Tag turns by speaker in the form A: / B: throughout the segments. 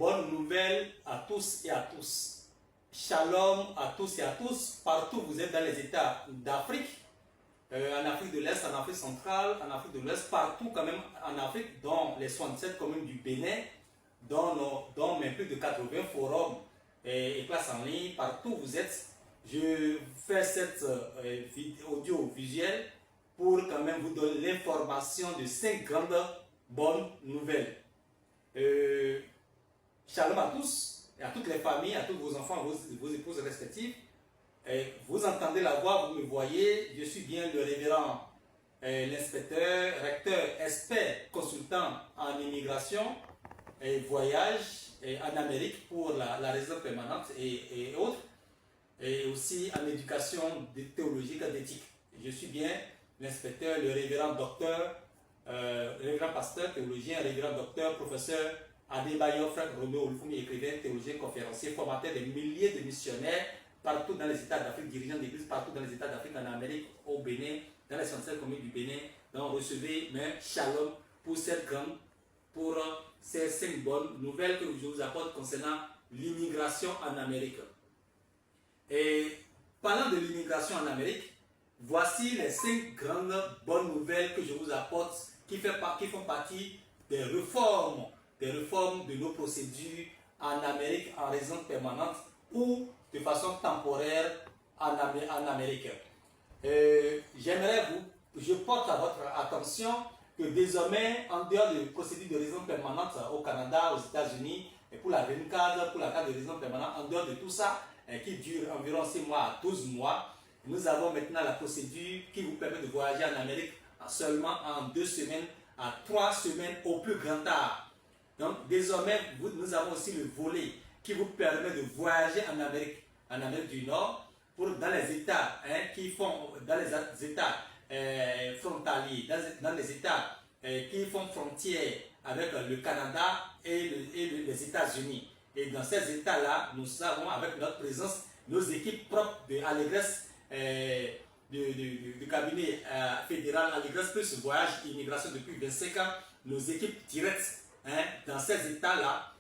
A: bonne nouvelle à tous et à tous. Shalom à tous et à tous. Partout vous êtes dans les États d'Afrique, en Afrique de l'Est, en Afrique centrale, en Afrique de l'Ouest, partout quand même en Afrique, dans les 67 communes du Bénin, dans même plus de 80 forums et classes en ligne, partout vous êtes. Je fais cette audio-visuelle pour quand même vous donner l'information de 5 grandes bonnes nouvelles. Shalom à tous, et à toutes les familles, à tous vos enfants, vos épouses respectives. Vous entendez la voix, vous me voyez, je suis bien le révérend, l'inspecteur, recteur, expert, consultant en immigration et voyage en Amérique pour la résidence permanente et autres, et aussi en éducation théologique et d'éthique. Je suis bien l'inspecteur, le révérend docteur, révérend pasteur, théologien, révérend docteur, professeur Adebayo Frank Romeo Olufumi, écrivain, théologien, conférencier, formateur des milliers de missionnaires partout dans les États d'Afrique, dirigeant d'église partout dans les États d'Afrique, en Amérique, au Bénin, dans les 67 communes du Bénin. Donc recevez mais shalom pour ces 5 bonnes nouvelles que je vous apporte concernant l'immigration en Amérique. Et parlant de l'immigration en Amérique, voici les 5 grandes bonnes nouvelles que je vous apporte qui font partie des réformes de nos procédures en Amérique en résidence permanente ou de façon temporaire en Amérique. Je porte à votre attention que désormais, en dehors de procédures de résidence permanente au Canada, aux États-Unis, et pour la green card, pour la carte de résidence permanente, en dehors de tout ça, qui dure environ 6 mois à 12 mois, nous avons maintenant la procédure qui vous permet de voyager en Amérique seulement en 2 semaines à 3 semaines au plus grand tard. Donc désormais, nous avons aussi le volet qui vous permet de voyager en Amérique du Nord, dans les États frontaliers, dans les États qui font frontière avec le Canada et les États-Unis. Et dans ces États-là, nous avons avec notre présence nos équipes propres de Allégresse, du cabinet fédéral Allégresse plus voyage immigration depuis 25 ans, nos équipes directes dans ces États-là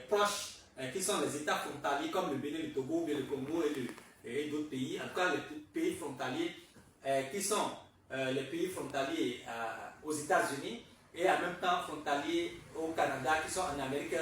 A: proches, qui sont les États frontaliers comme le Bénin, le Togo, le Congo et d'autres pays, en tout cas les pays frontaliers qui sont les pays frontaliers aux États-Unis et en même temps frontaliers au Canada qui sont en Amérique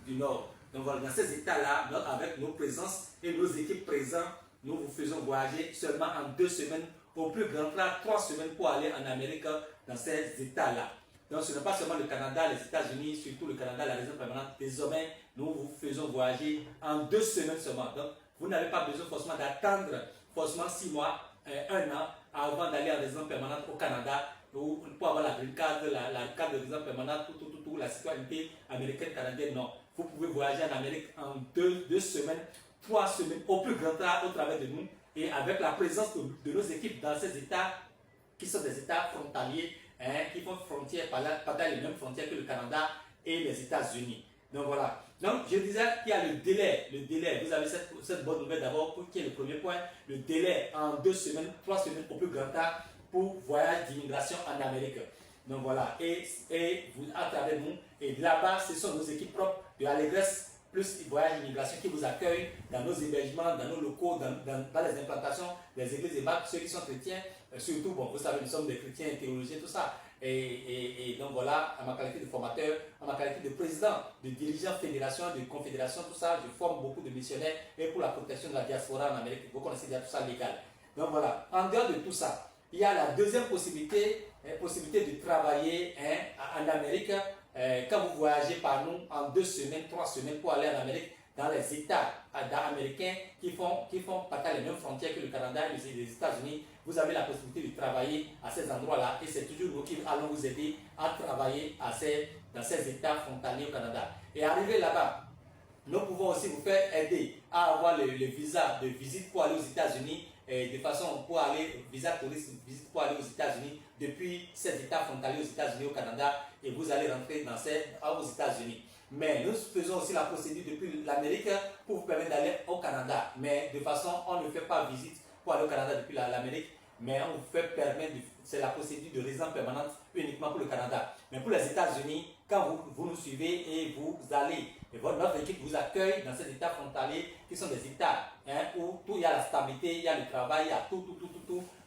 A: du Nord. Donc voilà, dans ces États-là, avec nos présences et nos équipes présentes, nous vous faisons voyager seulement en 2 semaines, au plus grand cas 3 semaines pour aller en Amérique dans ces États-là. Donc ce n'est pas seulement le Canada, les États-Unis, surtout le Canada, la résidence permanente. Désormais, nous vous faisons voyager en 2 semaines seulement. Donc vous n'avez pas besoin forcément d'attendre 6 mois, 1 an avant d'aller en résidence permanente au Canada ou pour avoir la green card, la carte de résidence permanente, tout, la citoyenneté américaine, canadienne. Non, vous pouvez voyager en Amérique en 2 semaines, 3 semaines au plus grand temps au travers de nous et avec la présence de nos équipes dans ces États qui sont des États frontaliers, qui font frontière, pendant les mêmes frontières que le Canada et les États-Unis. Donc voilà. Donc je disais qu'il y a le délai. Vous avez cette bonne nouvelle d'abord, qui est le premier point. Le délai en 2 semaines, 3 semaines au plus grand temps pour voyage d'immigration en Amérique. Donc voilà. Et vous, à travers nous, et là-bas, ce sont nos équipes propres de Allégresse plus voyage d'immigration qui vous accueillent dans nos hébergements, dans nos locaux, dans les implantations des églises et bacs, ceux qui sont chrétiens, surtout, bon, vous savez, nous sommes des chrétiens, théologiens, tout ça. Et donc voilà, à ma qualité de formateur, à ma qualité de président, de dirigeant fédération, de confédération, tout ça, je forme beaucoup de missionnaires et pour la protection de la diaspora en Amérique. Vous connaissez déjà tout ça légal. Donc voilà, en dehors de tout ça, il y a la deuxième possibilité de travailler en Amérique quand vous voyagez par nous en 2 semaines, 3 semaines pour aller en Amérique, dans les États américains qui font partager les mêmes frontières que le Canada et les États-Unis. Vous avez la possibilité de travailler à ces endroits-là et c'est toujours nous qui allons vous aider à travailler dans ces États frontaliers au Canada. Et arrivé là-bas, nous pouvons aussi vous faire aider à avoir le visa de visite pour aller aux États-Unis, de façon pour aller, visa touriste, visite pour aller aux États-Unis, depuis ces États frontaliers aux États-Unis, au Canada, et vous allez rentrer aux États-Unis. Mais nous faisons aussi la procédure depuis l'Amérique pour vous permettre d'aller au Canada. Mais de façon, on ne fait pas visite pour aller au Canada depuis l'Amérique, mais on vous fait permettre, c'est la procédure de résidence permanente uniquement pour le Canada. Mais pour les États-Unis, quand vous nous suivez et vous allez notre équipe vous accueille dans ces États frontaliers qui sont des États où il y a la stabilité, il y a le travail, il y a tout.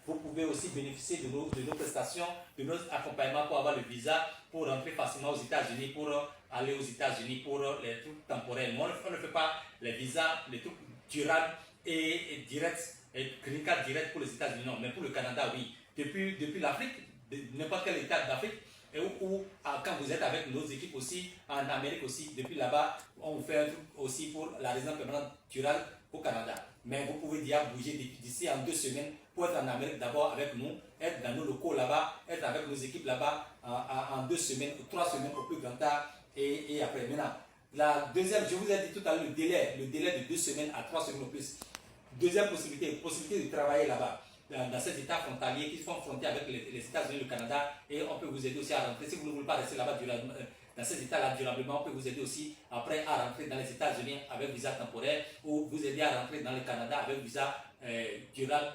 A: Vous pouvez aussi bénéficier de nos prestations, de nos accompagnements pour avoir le visa, pour rentrer facilement aux États-Unis, pour aller aux États-Unis pour les trucs temporaires. Nous, on ne fait pas les visas, les trucs durables et directs, et green card direct pour les États-Unis, non. Mais pour le Canada, oui. Depuis l'Afrique, n'importe quel État d'Afrique, ou quand vous êtes avec nos équipes aussi, en Amérique aussi, depuis là-bas, on vous fait un truc aussi pour la résidence permanente durable au Canada. Mais vous pouvez déjà bouger d'ici en 2 semaines pour être en Amérique d'abord avec nous, être dans nos locaux là-bas, être avec nos équipes là-bas en 2 semaines ou 3 semaines au plus grand tard et après. Maintenant, la deuxième, je vous ai dit tout à l'heure le délai de 2 semaines à 3 semaines au plus. Deuxième possibilité de travailler là-bas. Dans ces États frontaliers qui font frontière avec les États-Unis et le Canada, et on peut vous aider aussi à rentrer. Si vous ne voulez pas rester là-bas dans ces États-là durablement, on peut vous aider aussi après à rentrer dans les États-Unis avec visa temporaire ou vous aider à rentrer dans le Canada avec visa durable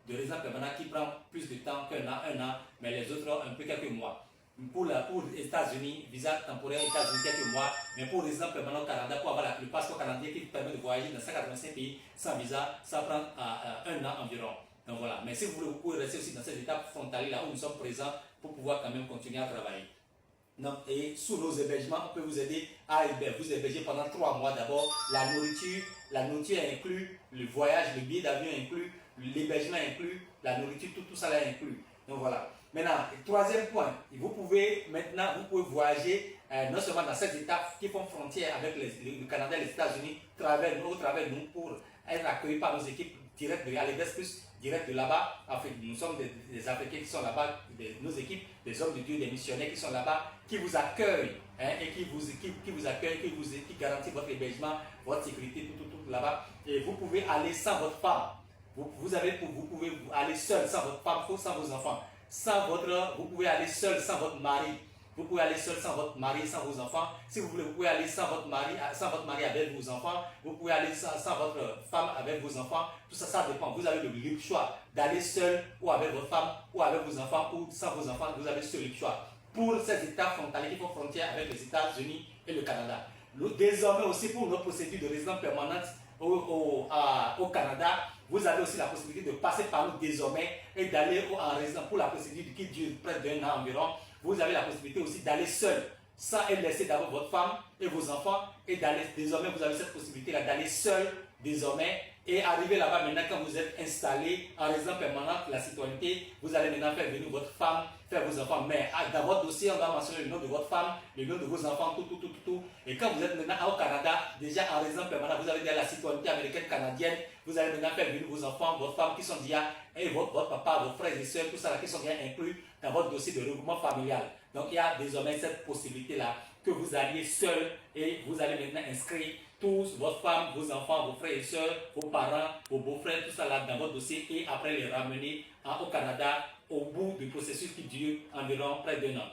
A: de résidence permanente qui prend plus de temps un an, mais les autres un peu quelques mois. Pour les États-Unis, visa temporaire États-Unis quelques mois, mais pour résident permanent au Canada, pour avoir le passeport canadien qui permet de voyager dans 185 pays sans visa, ça prend 1 an environ. Donc voilà, mais si vous voulez, vous pouvez rester aussi dans ces étapes frontalières là où nous sommes présents pour pouvoir quand même continuer à travailler. Donc, et sous nos hébergements, on peut vous aider à vous héberger pendant 3 mois d'abord. La nourriture inclus, le voyage, le billet d'avion inclus, l'hébergement inclus, la nourriture, tout ça là inclus. Donc voilà. Maintenant, troisième point, vous pouvez voyager non seulement dans ces étapes qui font frontière avec le Canada et les États-Unis, au travers de nous pour être accueillis par nos équipes directes de Alibest Plus, direct de là-bas. Nous sommes des Africains qui sont là-bas, nos équipes, des hommes de Dieu, des missionnaires qui sont là-bas, qui vous accueillent et qui vous accueillent, qui garantissent votre hébergement, votre sécurité, tout là-bas. Et vous pouvez aller sans votre femme. Vous pouvez aller seul sans votre femme, sans vos enfants. Vous pouvez aller seul sans votre mari. Vous pouvez aller seul sans votre mari, sans vos enfants. Si vous voulez, vous pouvez aller sans votre mari avec vos enfants. Vous pouvez aller sans votre femme avec vos enfants. Tout ça, ça dépend. Vous avez le libre choix d'aller seul ou avec votre femme ou avec vos enfants ou sans vos enfants. Vous avez ce libre choix. Pour ces États frontaliers qui font frontière avec les États-Unis et le Canada. Désormais aussi pour nos procédures de résidence permanente au Canada, vous avez aussi la possibilité de passer par nous désormais et d'aller en résidence pour la procédure qui dure près d'1 an environ. Vous avez la possibilité aussi d'aller seul, sans laisser d'abord votre femme et vos enfants, et désormais vous avez cette possibilité-là d'aller seul désormais et arriver là-bas maintenant quand vous êtes installé en résidence permanente, la citoyenneté, vous allez maintenant faire venir votre femme, faire vos enfants. Mais dans votre dossier, on va mentionner le nom de votre femme, le nom de vos enfants, tout. Et quand vous êtes maintenant au Canada, déjà en résidence permanente, vous avez déjà la citoyenneté américaine canadienne, vous allez maintenant faire venir vos enfants, votre femme qui sont déjà, et votre papa, vos frères et soeurs, tout ça là, qui sont bien inclus dans votre dossier de regroupement familial. Donc il y a désormais cette possibilité-là que vous alliez seul et vous allez maintenant inscrire tous, votre femme, vos enfants, vos frères et soeurs, vos parents, vos beaux-frères, tout ça là dans votre dossier et après les ramener au Canada au bout du processus qui dure environ près d'1 an.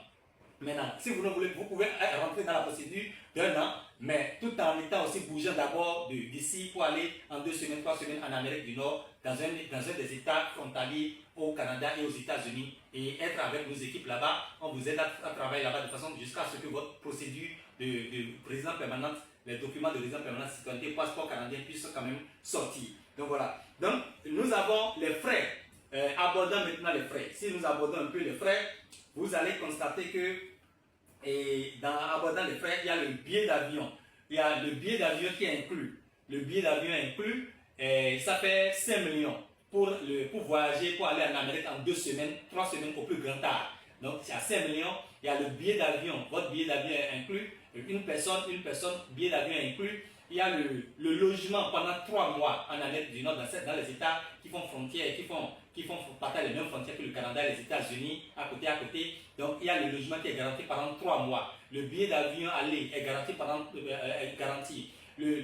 A: Maintenant, si vous ne voulez, vous pouvez rentrer dans la procédure d'1 an, mais tout en étant aussi bougeant d'abord d'ici pour aller en 2 semaines, 3 semaines en Amérique du Nord, dans un des États frontaliers au Canada et aux États-Unis, et être avec nos équipes là-bas. On vous aide à travailler là-bas de façon jusqu'à ce que votre procédure de résidence permanente, les documents de résidence permanente, citoyenneté, passeport canadien puissent quand même sortir. Donc voilà. Donc nous avons les frais. Abordons maintenant les frais. Si nous abordons un peu les frais, vous allez constater que dans abordant les frais, il y a le billet d'avion. Il y a le billet d'avion qui est inclus. Le billet d'avion inclus, ça fait 5 millions pour voyager, pour aller en Amérique en 2 semaines, 3 semaines au plus grand tard. Donc, il y a 5 millions, il y a le billet d'avion. Votre billet d'avion est inclus. Une personne, billet d'avion inclus. Il y a le logement pendant 3 mois en Amérique du Nord, dans les États qui font frontière, qui font partager les mêmes frontières que le Canada et les États-Unis, à côté. Donc, il y a le logement qui est garanti pendant 3 mois. Le billet d'avion aller est garanti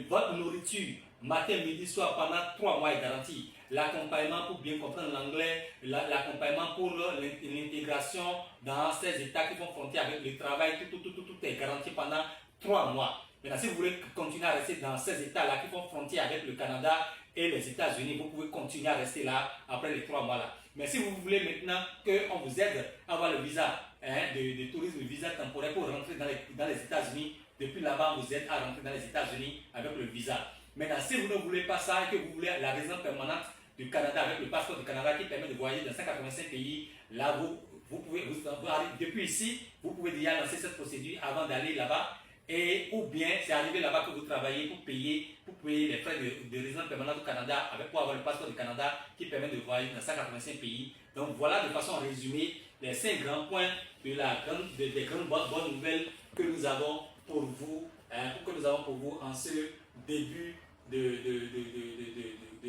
A: votre nourriture, matin, midi, soir, pendant 3 mois est garanti. L'accompagnement pour bien comprendre l'anglais, l'accompagnement pour l'intégration dans ces États qui font frontière avec le travail, tout est garanti pendant 3 mois. Maintenant, si vous voulez continuer à rester dans ces États-là qui font frontière avec le Canada et les États-Unis, vous pouvez continuer à rester là après les 3 mois-là. Mais si vous voulez maintenant qu'on vous aide à avoir le visa de tourisme, le visa temporaire pour rentrer dans les États-Unis depuis là-bas, vous êtes à rentrer dans les États-Unis avec le visa. Maintenant, si vous ne voulez pas ça et que vous voulez la résidence permanente du Canada avec le passeport du Canada qui permet de voyager dans 185 pays, là, vous pouvez, depuis ici, vous pouvez déjà lancer cette procédure avant d'aller là-bas. Et ou bien c'est arrivé là-bas que vous travaillez pour payer les frais de résidence permanente au Canada pour avoir le passeport du Canada qui permet de voyager dans 185 pays. Donc voilà de façon résumée les 5 grands points des grandes bonnes nouvelles que nous avons pour vous, en ce début de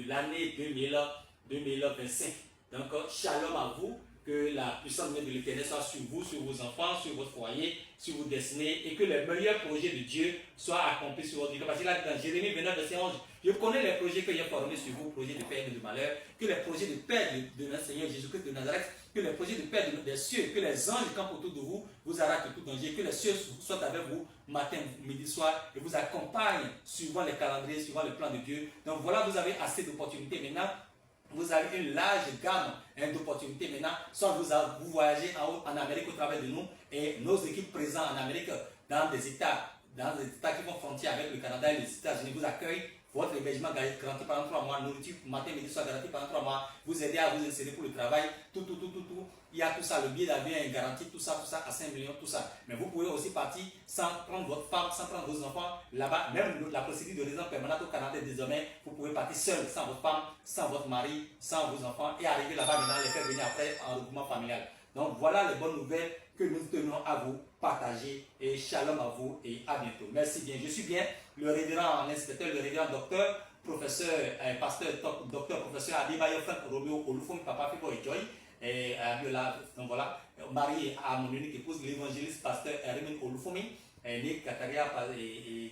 A: l'année 2025. Donc shalom à vous. Que la puissance de l'Éternel soit sur vous, sur vos enfants, sur votre foyer, sur vos destinées, et que les meilleurs projets de Dieu soient accomplis sur votre vie. Parce que là, dans Jérémie 29, verset 11, je connais les projets que j'ai formés sur vous, projets de paix et de malheur, que les projets de paix de notre Seigneur Jésus-Christ de Nazareth, que les projets de paix des cieux, que les anges campent autour de vous, vous arrêtent tout danger, que les cieux soient avec vous matin, midi, soir, et vous accompagnent suivant les calendriers, suivant le plan de Dieu. Donc voilà, vous avez assez d'opportunités maintenant. Vous avez une large gamme d'opportunités maintenant. Soit vous voyagez en Amérique au travers de nous et nos équipes présentes en Amérique dans des États qui font frontière avec le Canada et les États-Unis vous accueillent. Votre hébergement garanti pendant 3 mois, nourriture matin, midi, soir garanti pendant 3 mois, vous aidez à vous insérer pour le travail, tout. Il y a tout ça, le billet d'avion est garanti, tout ça à 5 millions, tout ça. Mais vous pouvez aussi partir sans prendre votre femme, sans prendre vos enfants là-bas. Même la procédure de résidence permanente au Canada désormais, vous pouvez partir seul, sans votre femme, sans votre mari, sans vos enfants et arriver là-bas maintenant, les faire venir après en regroupement familial. Donc voilà les bonnes nouvelles que nous tenons à vous partager et shalom à vous et à bientôt. Merci bien. Je suis bien le révérend inspecteur, le révérend docteur, professeur, pasteur, docteur, professeur Adebayo Frank Romeo Olufomi, papa Fibo et Joy. Et donc voilà, marié à mon unique épouse, l'évangéliste pasteur Raymond Olufomi, né Kataria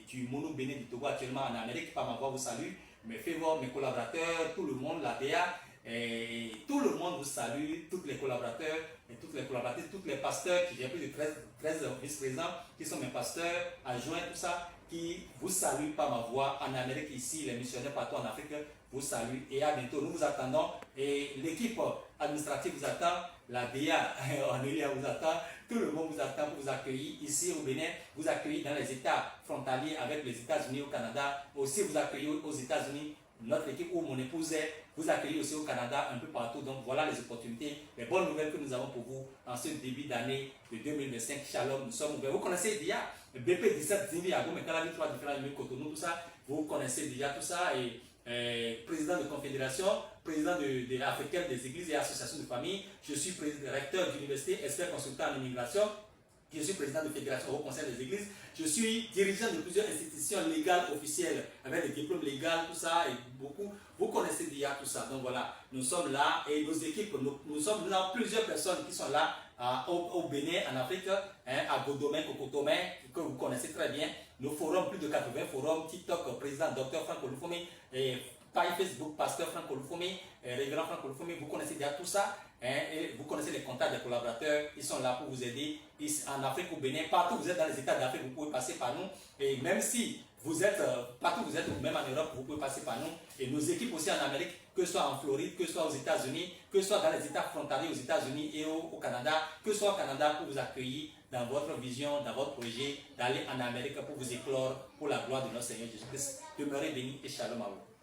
A: du Mono Bénin du Togo actuellement en Amérique. Par ma voix vous salue. Mes favors, mes collaborateurs, tout le monde, la DA. Et tout le monde vous salue, tous les collaborateurs, et toutes les collaboratrices, tous les pasteurs, qui j'ai plus de 13 vice-présidents, qui sont mes pasteurs, adjoints, tout ça, qui vous saluent par ma voix en Amérique, ici, les missionnaires partout en Afrique, vous saluent et à bientôt. Nous vous attendons et l'équipe administrative vous attend, la DIA en Elia vous attend, tout le monde vous attend pour vous accueillir ici au Bénin, vous accueillir dans les États frontaliers avec les États-Unis au Canada, aussi vous accueillir aux États-Unis. Notre équipe où mon épouse est, vous accueillez aussi au Canada, un peu partout. Donc voilà les opportunités, les bonnes nouvelles que nous avons pour vous en ce début d'année de 2025. Shalom, nous sommes ouverts. Vous connaissez déjà BP17 Zimbi Ago, maintenant la 3 différents lieux Cotonou, tout ça. Vous connaissez déjà tout ça. Et président de confédération, président africaine des églises et associations de famille. Je suis recteur d'université, expert consultant en immigration. Je suis président de fédération au Conseil des Églises. Je suis dirigeant de plusieurs institutions légales officielles avec des diplômes légaux, tout ça, et beaucoup. Vous connaissez déjà tout ça. Donc voilà, nous sommes là et nos équipes, nous avons plusieurs personnes qui sont là au Bénin, en Afrique, à Godomé, Kokotomé, que vous connaissez très bien. Nos forums, plus de 80 forums, TikTok, président Dr Frank Olufomi, page Facebook, pasteur Frank Olufomi, révérend Frank Olufomi, vous connaissez déjà tout ça. Et vous connaissez les contacts des collaborateurs, ils sont là pour vous aider. En Afrique, au Bénin, partout où vous êtes dans les États d'Afrique, vous pouvez passer par nous. Et même si vous êtes partout où vous êtes, ou même en Europe, vous pouvez passer par nous. Et nos équipes aussi en Amérique, que ce soit en Floride, que ce soit aux États-Unis, que ce soit dans les États frontaliers aux États-Unis et au Canada, que ce soit au Canada pour vous accueillir dans votre vision, dans votre projet, d'aller en Amérique pour vous éclore pour la gloire de notre Seigneur Jésus-Christ. Demeurez bénis et shalom à vous.